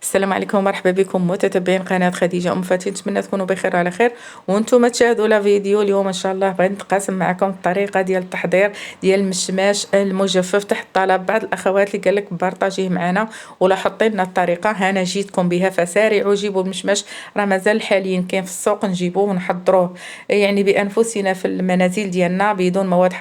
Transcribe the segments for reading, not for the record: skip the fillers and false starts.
السلام عليكم ومرحبا بكم متتبعين قناة خديجة أم فاتن. نتمنى تكونوا بخير وعلى خير وانتم تشاهدوا لا فيديو. اليوم ان شاء الله بغيت نتقاسم معكم الطريقة ديال التحضير ديال المشماش المجفف تحت طلب بعض الاخوات اللي قال لك بارطاجيه معنا ولا حطي لنا الطريقة. انا جيتكم بها فسارعوا جيبوا المشماش، راه مازال حاليا كاين في السوق، نجيبوه ونحضروه يعني بانفسنا في المنازل ديالنا بدون مواد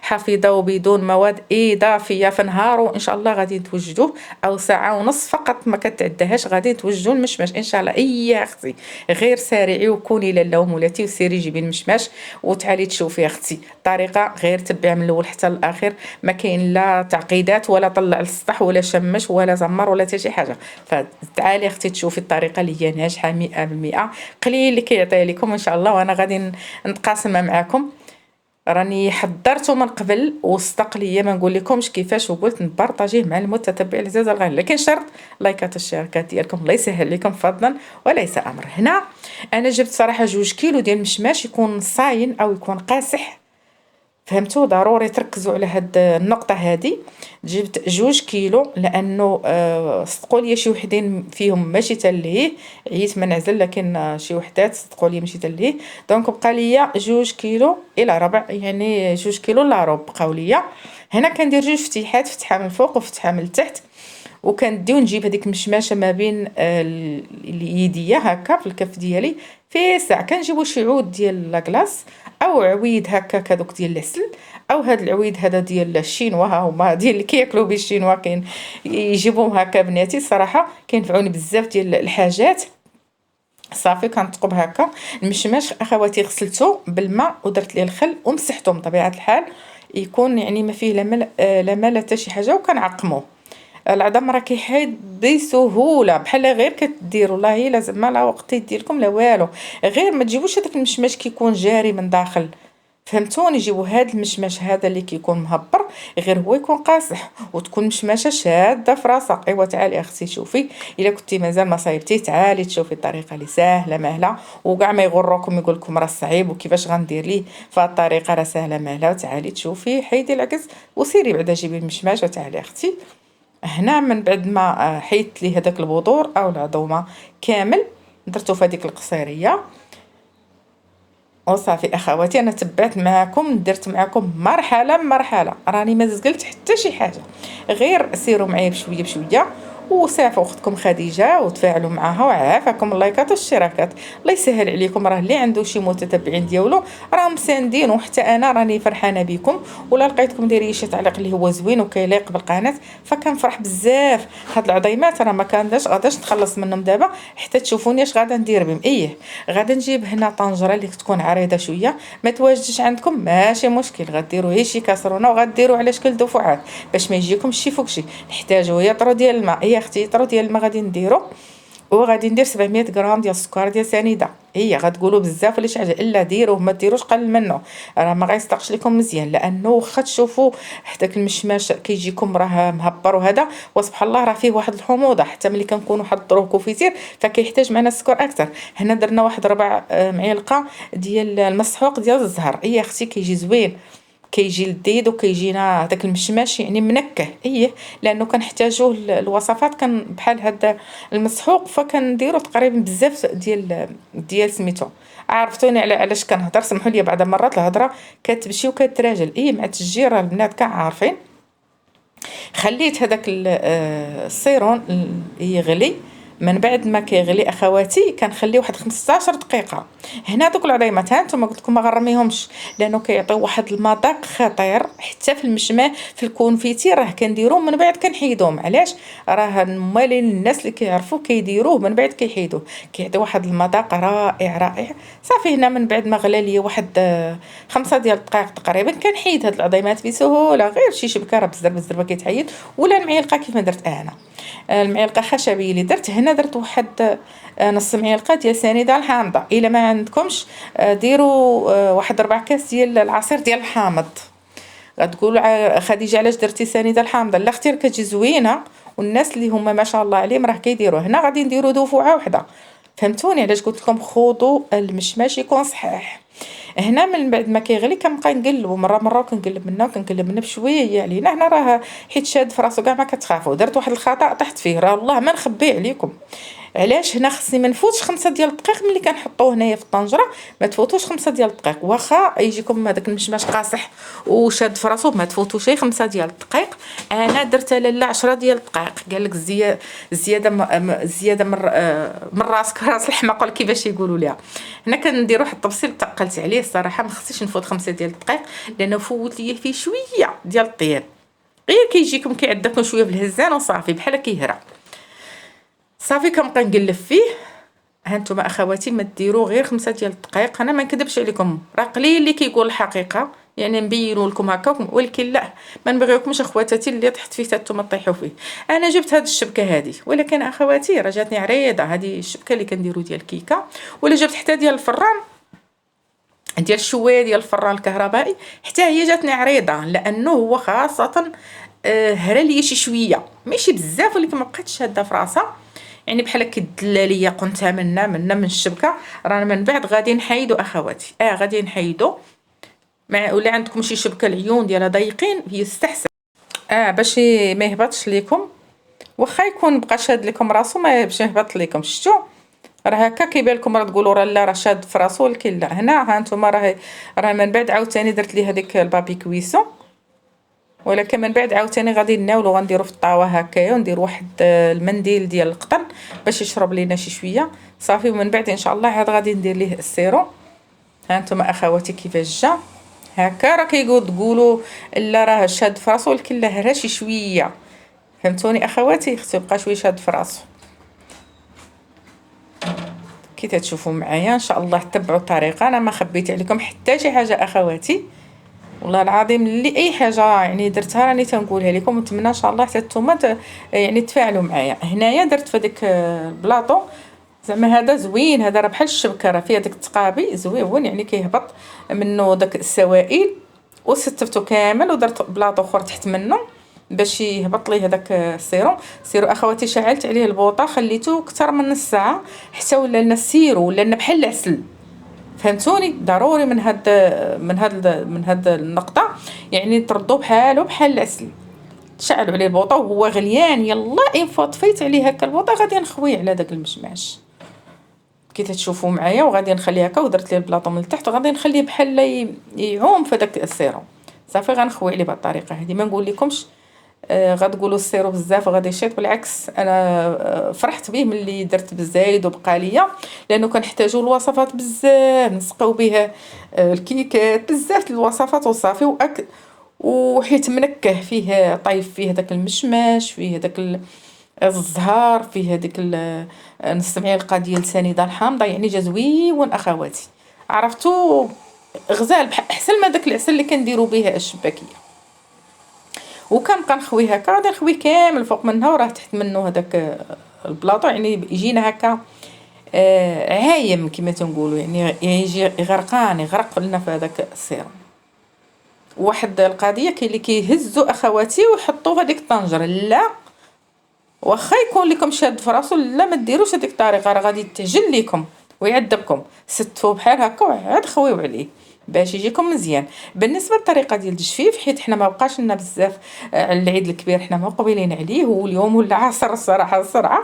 حافظة وبدون مواد اضافية. في نهار وان شاء الله غادي توجدوه، او ساعة ونص فقط ما كتعداهاش غادي توجدوا المشماش ان شاء الله. اي اختي غير سارعي وكوني للوم ولاتي وسيري جيبي المشماش وتعالي تشوفي اختي الطريقه، غير تبعي من الاول حتى الاخر، ما كاين لا تعقيدات ولا طلع للسطح ولا شمش ولا زمر ولا حتى شي حاجه. فتعالي اختي تشوفي الطريقه اللي هي ناجحه 100%، قليل اللي كيعطي لكم ان شاء الله، وانا غادي نتقاسمها معكم. راني حضرته من قبل وصدق ليا ما نقول لكمش كيفاش، وقلت نبارطاجيه مع المتتبع العزاز الغالي، لكن شرط لايكات والشاركات ديالكم الله يسهل لكم فضلا وليس امر. هنا انا جبت صراحه 2 كيلو ديال المشماش، يكون صاين او يكون قاسح، فهمتوا؟ ضروري تركزوا على هاد النقطه هذه. جبت 2 كيلو لانه صدقوا لي شي وحدين فيهم ماشي تلهيه، عييت ما نعزل، لكن شي وحدات صدقوا لي ماشي تلهيه. دونك بقى ليا 2 كيلو الا ربع، يعني 2 كيلو الا ربع بقاو ليا. هنا كندير 2 فتيحات، فتحه من الفوق وفتحه من التحت، وكنديو نجيب هذيك المشماشه ما بين اليديه هكا في الكف ديالي في ساعه. كنجيبو شي عود ديال لاكلاص او عويد هكا هذوك ديال العسل، او هاد العويد هذا ديال الشينوا، ها هما ديال اللي كياكلوا به الشينوا، كاين يجيبوهم هكا بناتي الصراحه كينفعوني بزاف ديال الحاجات. صافي كنطقب هكا المشماش اخواتي، غسلته بالماء ودرت ليه الخل ومسحته بطبيعه الحال، يكون يعني ما فيه لا ماء لا ماء لا حتى شي حاجه، وكنعقموه. العظم راه كيحيد بسهوله بحال غير كديروا، والله الا زعما لا وقت يديلكم لا والو، غير ما تجيبوش هذاك المشماش كيكون جاري من داخل، فهمتوني؟ جيبوا هذا المشماش هذا اللي كيكون مهبر، غير هو يكون قاصح وتكون مشماشه شاده في راسها. ايوا تعالي اختي شوفي، الا كنتي مازال ما صايبتي تعالي تشوفي الطريقه اللي ساهله مهله، وكاع ما يغركم يقول لكم راه صعيب وكيفاش غندير ليه، فالطريقه راه ساهله مهله. وتعالي تشوفي، حيدي العكس وسيري بعدا جيبي المشماش وتعالي اختي. هنا من بعد ما حيدت لي هذاك البذور او العظومه كامل، درتو في هذيك القصيريه وصافي. اخواتي انا تبعت معكم، درت معكم مرحله بمرحله، راني ما زقلت حتى شي حاجه، غير سيروا معايا بشويه بشويه وسافوا اختكم خديجه وتفاعلوا معها، وعافاكم اللايكات والاشتراكات. الله يسهل عليكم، راه اللي عنده شي متتبعين ديالو راهم مساندين، وحتى انا راني فرحانه بكم، ولا لقيتكم دايرين شي تعليق اللي هو زوين وكيليق بالقناه فكنفرح بزاف. هاد العظيمات راه ما كانش غاداش نتخلص منهم دابا حتى تشوفوني اش غادا ندير بهم. غادا نجيب هنا طنجره اللي تكون عريضه شويه، ما تواجدش عندكم ماشي مشكل، غديروا غير شي كاسرونه وغديروا على شكل دفعات باش ما يجيكمش شي فوقشي. نحتاجوا يطرو ديال الماء، يا اختي يطرو ديال الماء غادي نديرو، وغادي ندير 700 غرام ديال السكر ديال سنيده. غتقولوا بزاف ولا شي حاجه، الا ديروه ما ديروش قلل منه، راه ما غيصدقش لكم مزيان، لانه واخا تشوفوا حتى المشماش كيجيكم راه مهبر وهذا، وسبحان الله راه فيه واحد الحموضه، حتى ملي كنكونوا حضروه كوفيتير فكيحتاج معنا السكر اكثر. هنا درنا واحد 4 معالق ديال المسحوق ديال الزهر. اختي كيجي زوين، كيجي لذيذ وكيجينا داك المشماش يعني منكه. لانه كنحتاجوه الوصفات كان بحال هذا المسحوق، فكنديروا تقريبا بزاف ديال سميتو. عرفتوني علاش كنهضر، سمحوا لي بعض المرات الهضره كتمشي وكتراجل، مع التسجيل راه البنات كاع عارفين. خليت هذاك السيرون يغلي، من بعد ما كيغلي اخواتي كنخليه واحد 15 دقيقه. هنا دوك العظيمات هانتوما قلت لكم ما غرميهمش، لانه كيعطيو واحد المذاق خطير. حتى في المشماه في الكونفيتير راه كنديروه من بعد كنحيدوهم، علاش؟ راه مالين الناس اللي كيعرفوا كيديروه من بعد كيحيدوه، كيعطي واحد المذاق رائع رائع. صافي هنا من بعد ما غلا لي واحد 5 ديال الدقائق تقريبا كنحيد هاد العظيمات بسهوله، غير شي شبكه راه بزاف بزاف كيتحيد، ولا المعلقه كيف ما درت انا، المعلقه خشبيه اللي درت هنا، درت واحد نص معلقه ديال سنيده الحامضه. الا ما عندكمش ديروا واحد 4 كاس ديال العصير ديال الحامض. غتقولوا خديجه علاش درتي سنيده الحامضه؟ لا اختي كتجي زوينه، والناس اللي هما ما شاء الله عليهم راه كيديروه. هنا غادي نديروا دفعه واحده، فهمتوني علاش قلت لكم خذوا المشماش يكون صحيح. هنا من بعد ما كيغلي كنبقى نقلب مره وكنقلب منها وكنقلب منها بشويه علينا. هنا راه حيت شاد في راسو كاع ما كتخافوا. درت واحد الخطا طحت فيه، راه والله ما نخبي عليكم. علاش هنا خصني ما نفوتش 5 ديال الدقائق ملي كنحطوه هنايا في الطنجره، ما تفوتوش 5 ديال الدقائق. واخا يجيكم هذاك المشماش قاصح وشاد في راسو ما تفوتوش 5 ديال الدقائق. انا درت لاله 10 ديال الدقائق. قال لك زياده من راسك راس الحماق ولا كيفاش يقولوا ليها. هنا كندير واحد التبصيل تقلت عليه الصراحه، ما خصنيش نفوت 5 ديال الدقائق لانه فوت لي فيه شويه ديال الطياب، غير كيجيكم كيعدكم شويه بالهزان وصافي بحال كيهرى. صافي كنبقى نقلب فيه. هانتوما اخواتي ما ديروا غير 5 ديال الدقائق. انا ما نكذبش عليكم، راه قليل اللي كيقول الحقيقه، يعني نبينوا لكم هكا، ولكن لا، ما نبغيوكمش اخواتاتي اللي طحت فيه حتى نتوما طيحوا فيه. انا جبت هاد الشبكه هذه، ولكن اخواتي راه جاتني عريضه هذه الشبكه اللي كنديروا ديال الكيكه. ولا جبت حتى ديال الفران، ديال الشوايه ديال الفران الكهربائي، حتى هي جاتني عريضه لانه هو خاصه هرى ليا شي شويه ماشي بزاف، ولكن ما بقاتش شاده في راسها، يعني بحال كيدلا ليا قنتها من الشبكه. رانا من بعد غادي نحيدو اخواتي، غادي نحيدو. ولا عندكم شي شبكه العيون ديالها ضيقين هي يستحسن باش ما يهبطش ليكم. واخا يكون بقى شاد لكم راسو ما باش يهبط لكم. شفتوا راه هكا كيبان لكم، راه تقولوا راه لا راه شاد في راسو، ولكن لا. هنا ها انتم راه من بعد عاوتاني درت لي هذيك البابي كويسون، ولكن من بعد عاوتاني غادي ناولو غنديرو في الطاوه هكايا، وندير واحد المنديل ديال القطن باش يشرب لينا شي شويه صافي. ومن بعد ان شاء الله عاد غادي ندير ليه السيرو. ها انتم اخواتي كيفاش جا هكا، راه تقولوا لا راه شاد في راسو، ولكن لا راه شي شويه. فهمتوني اخواتي؟ خصو يبقى شويه شاد في راسو. كي تشوفوا معايا ان شاء الله تبعوا الطريقه، انا ما خبيت عليكم حتى شي حاجه اخواتي، والله العظيم اللي اي حاجه يعني درتها راني تنقولها لكم، ونتمنى ان شاء الله حتى نتوما يعني تفاعلوا معايا. هنايا درت في ديك البلاطو زعما هذا زوين، هذا راه بحال الشبكه، راه فيها داك التقابي زوين يعني كيهبط منه داك السوائل، وستفتو كامل ودرت بلاطو اخر تحت منه باش يهبط ليه هذاك السيرو. اخواتي شعلت عليه البوطه، خليته اكثر من نص ساعه حتى ولا لنا السيرو ولا لنا بحال العسل. فهمتوني؟ ضروري من هاد النقطه يعني تردوا بحال العسل. تشعلوا عليه البوطه وهو غليان، يلا ان طفيت عليه هكا البوطه غادي نخويه على داك المشماش كي تشوفوا معايا، وغادي نخليه هكا. ودرت ليه البلاطو من التحت وغادي نخليه بحال يعوم في داك السيرو صافي. غنخوي عليه بهذه الطريقه هذه. ما نقول لكمش غتقولوا السيرو بزاف وغادي يشيط، بالعكس انا فرحت به ملي درت بالزايد وبقى ليا، لانه كنحتاجوا الوصفات بزاف نسقيو به الكيكات بزاف الوصفات وصافي. وحيت منكه فيه طايف فيه داك المشماش، فيه داك الزهر، فيه هذيك نص معلقه ديال سنيده الحامضه، يعني جا زويون اخواتي. عرفتوا غزال احسن ما داك العسل اللي كنديروا به الشباكيه. وكنبقى نخويه هكا، غادي نخويه كامل فوق منها، وراه تحت منه هذاك البلاطو يعني يجينا هكا عايم كما تنقولوا، يعني يجي يغرق لنا في هذاك السيرم. واحد القضيه كاين اللي كيهزوا اخواتي ويحطوه في هذيك الطنجره، لا واخا يكون لكم شاد في راسو لا ما ديروش هذيك الطريقه، راه غادي تعجل لكم ويعذبكم. ستفوه بحال هكا وعاد خويو عليه باش يجيكم مزيان. بالنسبه للطريقه ديال التجفيف، حيت حنا ما بقاش لنا بزاف على العيد الكبير، حنا مقبلين عليه واليوم ولا عصر الصراحه السرعه.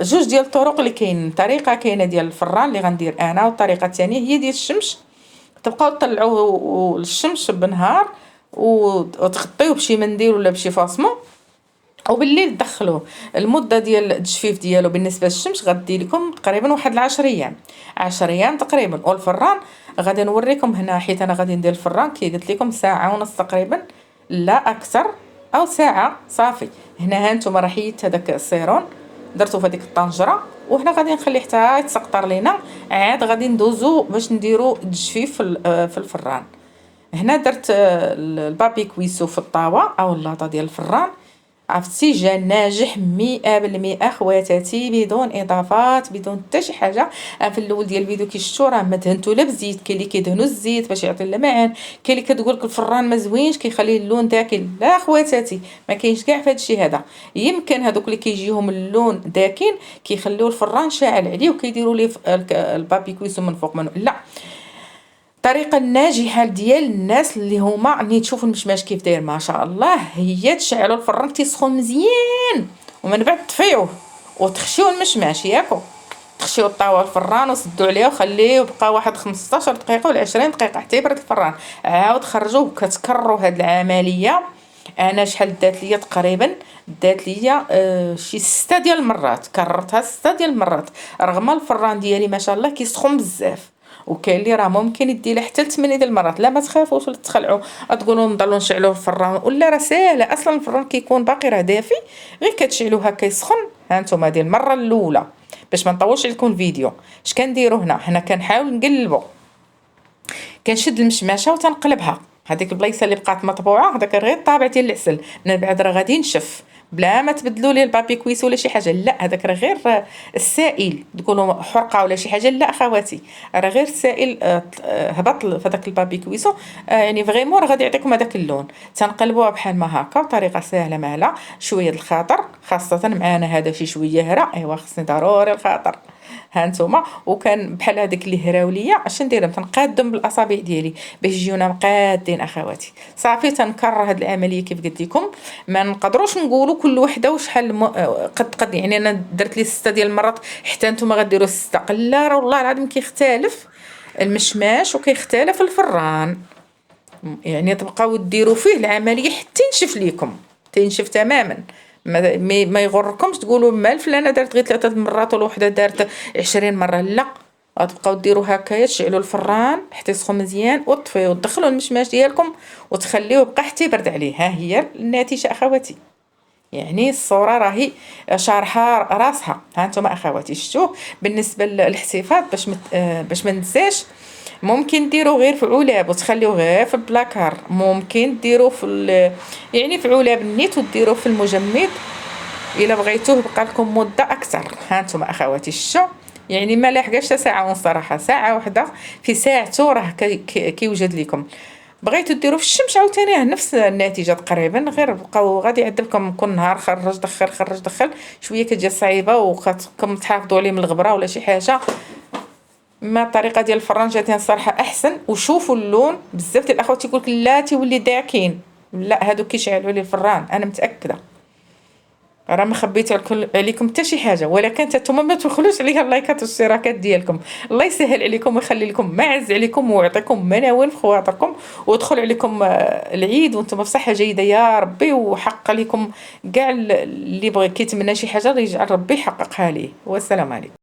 جوج ديال الطرق اللي كاين، طريقه كاينه ديال الفران اللي غندير انا، والطريقه الثانيه هي ديال الشمس. تبقاو تطلعوا الشمس بالنهار وتغطيوه بشي منديل ولا بشي فاصمو، وبالليل تدخلوه. المده ديال التجفيف ديالو بالنسبه للشمس غدي لكم تقريبا واحد 10 ايام، 10 ايام تقريبا. والفران غادي نوريكم هنا، حيت انا غادي ندير الفران كي قلت لكم ساعه ونص تقريبا لا اكثر، او ساعه صافي. هنا ها نتوما راه حيدت هذاك السيرون درتو في هذيك الطنجره، وهنا غادي نخليه حتى يتسقطر لينا، عاد غادي ندوزو باش نديرو التجفيف في الفران. هنا درت البابي كويسو في الطاوه او اللاطه ديال الفران، عرفتي جا ناجح 100% خواتاتي، بدون اضافات بدون حتى شي حاجه. في الاول ديال الفيديو كي شفتو راه ما دهنتو لا بزيت، كاين اللي كيدهنوا الزيت باش يعطي اللمعان، كاين اللي كتقول لك الفران ما زوينش كيخليه اللون داكن. لا خواتاتي ما كاينش كاع في هذا الشيء هذا. يمكن هذوك اللي كيجيهم اللون داكن كيخليو الفران شاعل عليه وكيديروا ليه البابي كويسو من فوق منه. لا، الطريقه الناجحه ديال الناس اللي هما راني تشوفوا المشماش كيف داير ما شاء الله، هي تشعلوا الفران تيسخن مزيان ومن بعد تطفيوه وتخشيو المشماش ياكو، تخشيو الطاوه الفران وسدوا عليه وخليه بقى واحد 15 دقيقه ولا 20 دقيقه حتى يبرد الفران، عاود خرجوه وكتكرروا هاد العمليه. انا شحال دات ليا تقريبا، دات ليا شي 6 ديال المرات، كررتها 6 ديال المرات رغم الفران ديالي ما شاء الله كيسخن بزاف. وكاين اللي راه ممكن يدي له حتى 8 ديال المرات. لا ما تخافوش ولا تخلعوا تقولوا نضلوا نشعلوا الفران، ولا راه ساهله اصلا الفران كيكون باقي راه دافي، غير كتشعلوه هكا يسخن. ها نتوما هذه المره الاولى باش ما نطولش لكم الفيديو. اش كنديروا هنا كنحاول نقلبوا، كنشد المشماشه وتنقلبها، هذيك البلايصه اللي بقات مطبوعه هذاك غير الطابع ديال العسل، من بعد راه غادي ينشف بلا ما تبدلوا ليه البابي كويس ولا شي حاجه. لا هذاك راه غير السائل، تقولوا حرقه ولا شي حاجه، لا اخواتي راه غير السائل هبط في هذاك البابي كويسو، يعني فريمون راه غادي يعطيكم هذاك اللون. تنقلبوها بحال ما هكا بطريقه سهله مالا شويه الخاطر، خاصه معانا هذا شي شويه هرا، ايوا خصني ضروري الخاطر. ها نتوما وكان بحال هذيك اللي هراو ليا اش ندير تنقادهم بالاصابع ديالي باش يجيونا مقادين اخواتي. صافي تنكرر هاد العمليه كيف قلت لكم. ما نقدروش نقولوا كل وحده وشحال قد يعني انا درت لي 6 ديال المرات حتى نتوما غديروا 6. لا راه والله العظيم كيختلف المشماش وكيختلف الفران، يعني تبقاو ديروا فيه العمليه حتى ينشف ليكم، تينشف تماما. ما يغركمش تقولوا ما الفلانه دارت غير 3 مرات ولا وحده دارت 20 مره. لا، غتبقاو ديروا هكايا، تشعلوا الفران حتى يسخن مزيان وتطفيو وتدخلوا المشماش ديالكم وتخليوه يبقى حتى يبرد عليه. ها هي النتيجه اخواتي، يعني الصوره راهي شارحه راسها. ها انتم اخواتي شفتوه. بالنسبه للاحتفاظ باش ما ننساش، ممكن ديروا غير في علاب وتخليوه غير في البلاكار، ممكن ديروا في يعني في علاب النيت وديروه في المجمد الا بغيتوه يبقى لكم مده اكثر. ها انتم اخواتي شفتوا، يعني ما لاحقاش ساعه ونص صراحه، ساعه واحده في ساعته راه كيوجد لكم. بغيتو ديروا في الشمس عاوتاني نفس النتيجه تقريبا، غير بقاو غادي يعذبكم كل نهار خرج دخل خرج دخل، شويه كتجي صعيبه وخاصكم تحافظوا عليه من الغبره ولا شي حاجه. ما الطريقه ديال الفران جاتني الصراحه احسن. وشوفوا اللون، بزاف ديال الاخوات تيقول لك لا تيولي داكين، لا هادو كيشعلوا لي الفران انا متاكده، راه ما خبيت عليكم حتى شي حاجه. ولكن نتوما ما تبخلوش عليا اللايكات والاشتراكات ديالكم. الله يسهل عليكم ويخلي لكم ما عز عليكم ويعطيكم مناول في خواطركم، ويدخل عليكم العيد وانتم بصحه جيده يا ربي، وحق لكم كاع اللي بغى كيتمنى شي حاجه يجعل ربي يحققها ليه. والسلام عليكم.